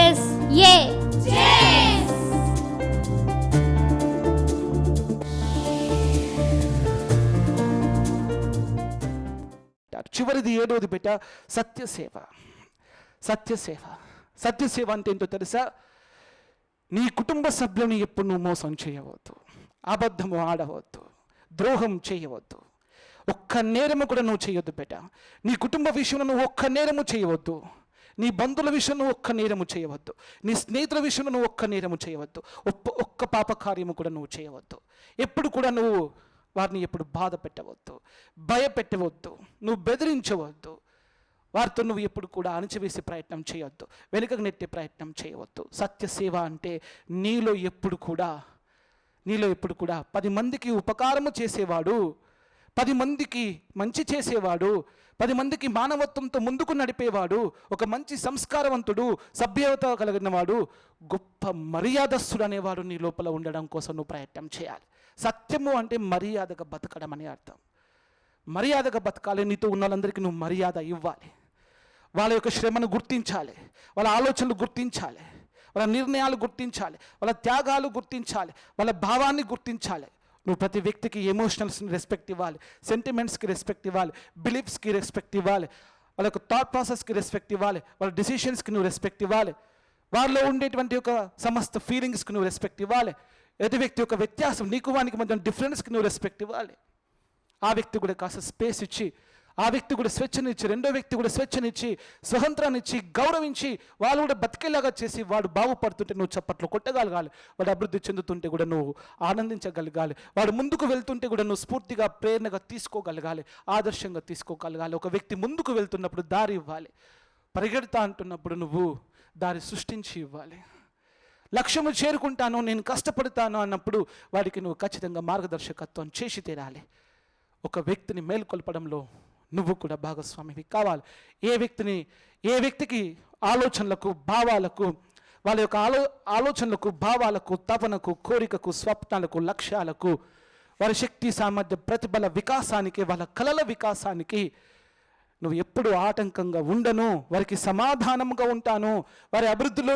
Yes ఏ చివరిది ఏడవది బిడ్డ సత్యసేవ. సత్యసేవ సత్యసేవ అంటే ఏంటో తెలుసా? నీ కుటుంబ సభ్యుని ఎప్పుడు నువ్వు మోసం చేయవద్దు, అబద్ధము ఆడవద్దు, ద్రోహం చేయవద్దు, ఒక్క నేరము కూడా నువ్వు చేయొద్దు బిడ్డ. నీ కుటుంబ విషయంలో నువ్వు ఒక్క నేరము చేయవద్దు, నీ బంధువుల విషయంలో నువ్వు ఒక్క నేరము చేయవద్దు, నీ స్నేహితుల విషయంలో నువ్వు ఒక్క నేరము చేయవద్దు, ఒక్క పాప కార్యము కూడా నువ్వు చేయవద్దు. ఎప్పుడు కూడా నువ్వు వారిని ఎప్పుడు బాధ పెట్టవద్దు, భయపెట్టవద్దు, నువ్వు బెదిరించవద్దు, వారితో నువ్వు ఎప్పుడు కూడా అణచివేసే ప్రయత్నం చేయవద్దు, వెనుకకు నెట్టే ప్రయత్నం చేయవద్దు. సత్యసేవ అంటే నీలో ఎప్పుడు కూడా 10 మందికి ఉపకారము చేసేవాడు, 10 మందికి మంచి చేసేవాడు, 10 మందికి మానవత్వంతో ముందుకు నడిపేవాడు, ఒక మంచి సంస్కారవంతుడు, సభ్యత కలిగిన వాడు, గొప్ప మర్యాదస్తుడు అనేవాడు నీ లోపల ఉండడం కోసం నువ్వు ప్రయత్నం చేయాలి. సత్యము అంటే మర్యాదగా బతకడం అని అర్థం. మర్యాదగా బతకాలి. నీతో ఉన్న వాళ్ళందరికీ నువ్వు మర్యాద ఇవ్వాలి, వాళ్ళ యొక్క శ్రమను గుర్తించాలి, వాళ్ళ ఆలోచనలు గుర్తించాలి, వాళ్ళ నిర్ణయాలు గుర్తించాలి, వాళ్ళ త్యాగాలు గుర్తించాలి, వాళ్ళ భావాన్ని గుర్తించాలి. నువ్వు ప్రతి వ్యక్తికి ఎమోషనల్స్ని రెస్పెక్ట్ ఇవ్వాలి, సెంటిమెంట్స్కి రెస్పెక్ట్ ఇవ్వాలి, బిలీఫ్స్కి రెస్పెక్ట్ ఇవ్వాలి, వాళ్ళ యొక్క థాట్ ప్రాసెస్కి రెస్పెక్ట్ ఇవ్వాలి, వాళ్ళ డిసిషన్స్కి నువ్వు రెస్పెక్ట్ ఇవ్వాలి, వాళ్ళలో ఉండేటువంటి ఒక సమస్త ఫీలింగ్స్కి నువ్వు రెస్పెక్ట్ ఇవ్వాలి. ఎదుటి వ్యక్తి యొక్క వ్యత్యాసం, నీకు వానికి మధ్య డిఫరెన్స్కి నువ్వు రెస్పెక్ట్ ఇవ్వాలి. ఆ వ్యక్తి కూడా కాస్త స్పేస్ ఇచ్చి, ఆ వ్యక్తి కూడా స్వేచ్ఛనిచ్చి, రెండో వ్యక్తి కూడా స్వేచ్ఛనిచ్చి, స్వతంత్రాన్ని ఇచ్చి, గౌరవించి, వాళ్ళు కూడా బతికేలాగా చేసి, వాడు బాగుపడుతుంటే నువ్వు చప్పట్లు కొట్టగలగాలి, వాడు అభివృద్ధి చెందుతుంటే కూడా నువ్వు ఆనందించగలగాలి, వాడు ముందుకు వెళ్తుంటే కూడా నువ్వు స్ఫూర్తిగా ప్రేరణగా తీసుకోగలగాలి, ఆదర్శంగా తీసుకోగలగాలి. ఒక వ్యక్తి ముందుకు వెళ్తున్నప్పుడు దారి ఇవ్వాలి, పరిగెడతా అంటున్నప్పుడు నువ్వు దారి సృష్టించి ఇవ్వాలి. లక్ష్యము చేరుకుంటాను, నేను కష్టపడతాను అన్నప్పుడు వాడికి నువ్వు ఖచ్చితంగా మార్గదర్శకత్వం చేసి తీరాలి. ఒక వ్యక్తిని మేల్కొల్పడంలో నువ్వు కూడా భాగస్వామివి కావాలి. ఏ వ్యక్తికి ఆలోచనలకు, భావాలకు, వాళ్ళ యొక్క ఆలోచనలకు, భావాలకు, తపనకు, కోరికకు, స్వప్నాలకు, లక్ష్యాలకు, వారి శక్తి సామర్థ్య ప్రతిభల వికాసానికి, వాళ్ళ కళల వికాసానికి నువ్వు ఎప్పుడు ఆటంకంగా ఉండను, వారికి సమాధానంగా ఉంటాను, వారి అభివృద్ధిలో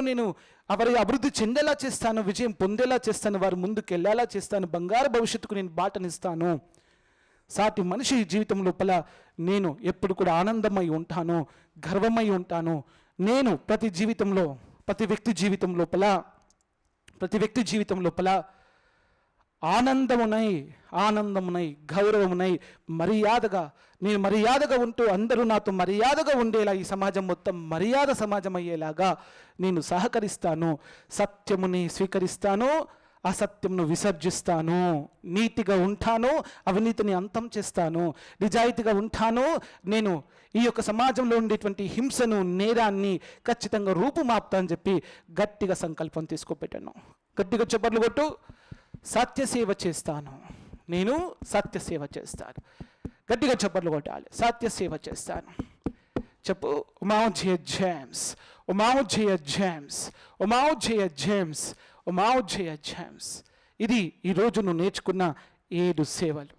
వారి అభివృద్ధి చెందేలా చేస్తాను, విజయం పొందేలా చేస్తాను, వారు ముందుకు వెళ్ళేలా చేస్తాను, బంగారు భవిష్యత్తుకు నేను బాటనిస్తాను. సాటి మనిషి జీవితం లోపల నేను ఎప్పుడు కూడా ఆనందమై ఉంటాను, గర్వమై ఉంటాను. నేను ప్రతి వ్యక్తి జీవితం లోపల ఆనందమునై గౌరవమునై నేను మర్యాదగా ఉంటూ అందరూ నాతో మర్యాదగా ఉండేలా, ఈ సమాజం మొత్తం మర్యాద సమాజం అయ్యేలాగా నేను సహకరిస్తాను. సత్యముని స్వీకరిస్తాను, అసత్యంను విసర్జిస్తాను. నీతిగా ఉంటాను, అవినీతిని అంతం చేస్తాను. నిజాయితీగా ఉంటాను, నేను ఈ యొక్క సమాజంలో ఉండేటువంటి హింసను, నేరాన్ని ఖచ్చితంగా రూపుమాపుతా అని చెప్పి గట్టిగా సంకల్పం తీసుకోపెట్టాను. గట్టిగా చప్పట్లు కొట్టు. సత్యసేవ చేస్తాను, నేను సత్యసేవ చేస్తాను. గట్టిగా చప్పట్లు కొట్టాలి. సత్యసేవ చేస్తాను. చెప్పు. ఉమాజయ జేమ్స్, ఉమాజయ జేమ్స్, ఉమాజయ జేమ్స్, ఉమాజయ జేమ్స్. ఇది ఈరోజు నువ్వు నేర్చుకున్న 7 సేవలు.